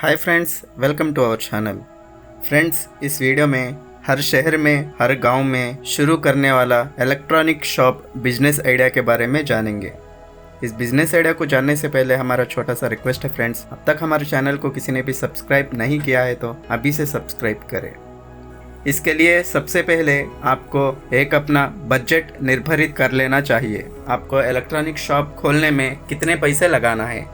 Hi friends, welcome to our channel. Friends, इस video में हर शहर में, हर गांव में शुरू करने वाला इलेक्ट्रॉनिक शॉप बिजनेस आइडिया के बारे में जानेंगे। इस बिजनेस आइडिया को जानने से पहले हमारा छोटा सा रिक्वेस्ट है फ्रेंड्स, अब तक हमारे चैनल को किसी ने भी सब्सक्राइब नहीं किया है तो अभी से सब्सक्राइब करें। इसके लिए सबसे पहले आपको एक अपना बजट निर्धारित कर लेना चाहिए। आपको इलेक्ट्रॉनिक शॉप खोलने में कितने पैसे लगाना है,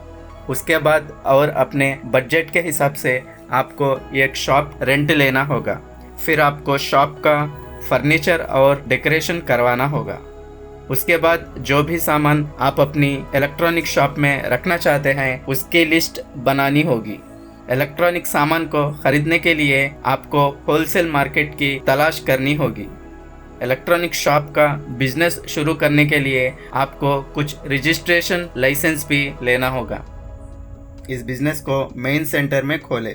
उसके बाद और अपने बजट के हिसाब से आपको एक शॉप रेंट लेना होगा। फिर आपको शॉप का फर्नीचर और डेकोरेशन करवाना होगा। उसके बाद जो भी सामान आप अपनी इलेक्ट्रॉनिक शॉप में रखना चाहते हैं उसकी लिस्ट बनानी होगी। इलेक्ट्रॉनिक सामान को खरीदने के लिए आपको होलसेल मार्केट की तलाश करनी होगी। इलेक्ट्रॉनिक शॉप का बिजनेस शुरू करने के लिए आपको कुछ रजिस्ट्रेशन लाइसेंस भी लेना होगा। इस बिजनेस को मेन सेंटर में खोलें,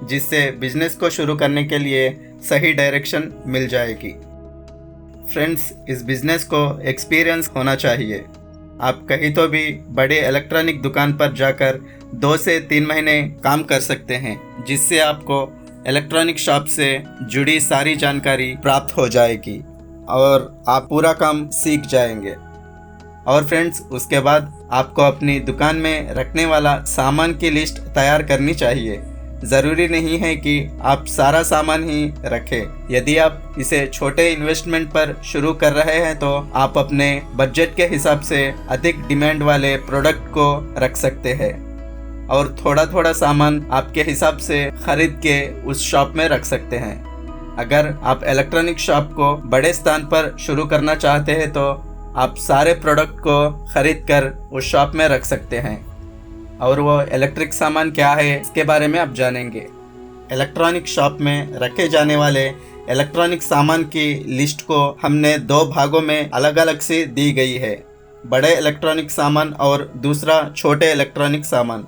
जिससे बिजनेस को शुरू करने के लिए सही डायरेक्शन मिल जाएगी। फ्रेंड्स, इस बिजनेस को एक्सपीरियंस होना चाहिए। आप कहीं तो भी बड़े इलेक्ट्रॉनिक दुकान पर जाकर 2 से 3 महीने काम कर सकते हैं, जिससे आपको इलेक्ट्रॉनिक शॉप से जुड़ी सारी जानकारी प्राप्त हो जाएगी और आप पूरा काम सीख जाएंगे। और फ्रेंड्स, उसके बाद आपको अपनी दुकान में रखने वाला सामान की लिस्ट तैयार करनी चाहिए। ज़रूरी नहीं है कि आप सारा सामान ही रखें। यदि आप इसे छोटे इन्वेस्टमेंट पर शुरू कर रहे हैं तो आप अपने बजट के हिसाब से अधिक डिमांड वाले प्रोडक्ट को रख सकते हैं और थोड़ा थोड़ा सामान आपके हिसाब से खरीद के उस शॉप में रख सकते हैं। अगर आप इलेक्ट्रॉनिक शॉप को बड़े स्थान पर शुरू करना चाहते हैं तो आप सारे प्रोडक्ट को खरीद कर उस शॉप में रख सकते हैं। और वो इलेक्ट्रिक सामान क्या है इसके बारे में आप जानेंगे। इलेक्ट्रॉनिक शॉप में रखे जाने वाले इलेक्ट्रॉनिक सामान की लिस्ट को हमने 2 भागों में अलग अलग से दी गई है, बड़े इलेक्ट्रॉनिक सामान और दूसरा छोटे इलेक्ट्रॉनिक सामान।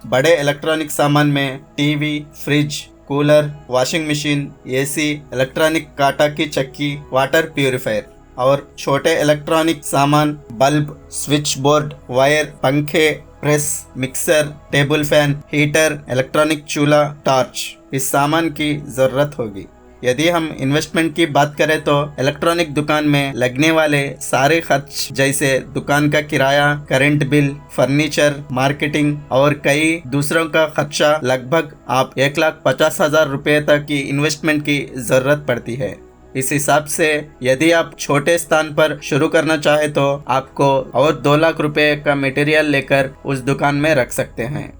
बड़े इलेक्ट्रॉनिक सामान में TV, fridge, cooler, washing machine, AC, electronic काटा की चक्की, वाटर प्यूरिफायर। और छोटे इलेक्ट्रॉनिक सामान बल्ब, स्विच बोर्ड, वायर, पंखे, press, mixer, table fan, heater, electronic चूल्हा, टॉर्च। इस सामान की ज़रूरत होगी। यदि हम इन्वेस्टमेंट की बात करें तो इलेक्ट्रॉनिक दुकान में लगने वाले सारे खर्च जैसे दुकान का किराया, करंट बिल, फर्नीचर, मार्केटिंग और कई दूसरों का खर्चा लगभग आप 1,50,000 रुपये तक की इन्वेस्टमेंट की ज़रूरत पड़ती है। इस हिसाब से यदि आप छोटे स्थान पर शुरू करना चाहे तो आपको और 2 लाख रुपए का मटेरियल लेकर उस दुकान में रख सकते हैं।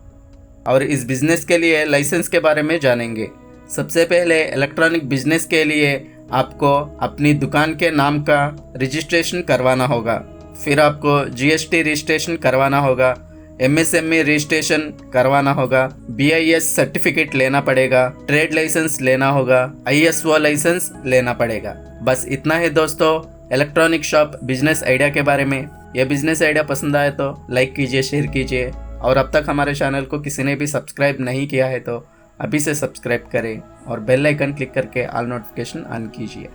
और इस बिजनेस के लिए लाइसेंस के बारे में जानेंगे। सबसे पहले इलेक्ट्रॉनिक बिजनेस के लिए आपको अपनी दुकान के नाम का रजिस्ट्रेशन करवाना होगा। फिर आपको GST रजिस्ट्रेशन करवाना होगा, MSME रजिस्ट्रेशन करवाना होगा, BIS सर्टिफिकेट लेना पड़ेगा, ट्रेड लाइसेंस लेना होगा, ISO लाइसेंस लेना पड़ेगा। बस इतना है दोस्तों इलेक्ट्रॉनिक शॉप बिजनेस आइडिया के बारे में। यह बिजनेस आइडिया पसंद आए तो लाइक कीजिए, शेयर कीजिए और अब तक हमारे चैनल को किसी ने भी सब्सक्राइब नहीं किया है तो अभी से सब्सक्राइब करें और बेल आइकन क्लिक करके ऑल नोटिफिकेशन ऑन कीजिए।